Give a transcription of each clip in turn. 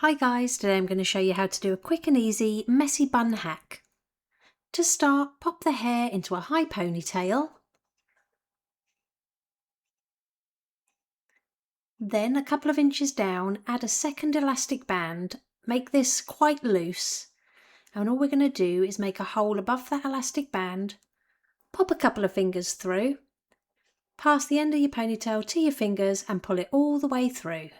Hi guys, today I'm going to show you how to do a quick and easy messy bun hack. To start, pop the hair into a high ponytail. Then a couple of inches down, add a second elastic band. Make this quite loose. And all we're going to do is make a hole above that elastic band. Pop a couple of fingers through. Pass the end of your ponytail to your fingers and pull it all the way through.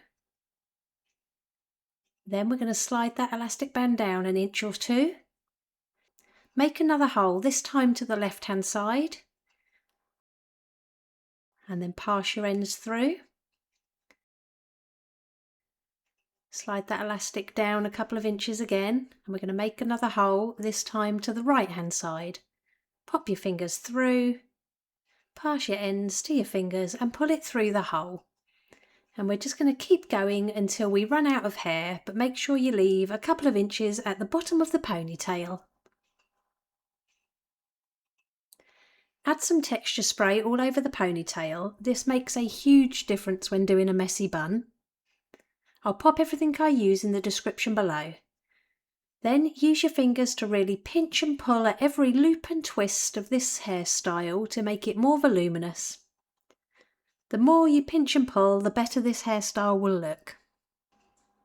Then we're going to slide that elastic band down an inch or two. Make another hole, this time to the left hand side. And then pass your ends through. Slide that elastic down a couple of inches again, and we're going to make another hole, this time to the right hand side. Pop your fingers through, pass your ends to your fingers and pull it through the hole. And we're just going to keep going until we run out of hair, but make sure you leave a couple of inches at the bottom of the ponytail. Add some texture spray all over the ponytail. This makes a huge difference when doing a messy bun. I'll pop everything I use in the description below. Then use your fingers to really pinch and pull at every loop and twist of this hairstyle to make it more voluminous. The more you pinch and pull, the better this hairstyle will look.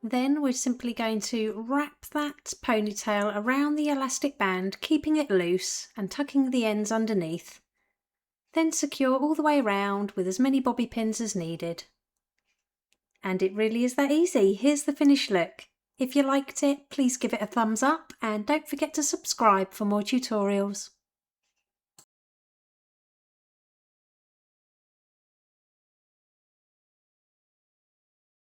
Then we're simply going to wrap that ponytail around the elastic band, keeping it loose and tucking the ends underneath. Then secure all the way around with as many bobby pins as needed. And it really is that easy. Here's the finished look. If you liked it, please give it a thumbs up and don't forget to subscribe for more tutorials.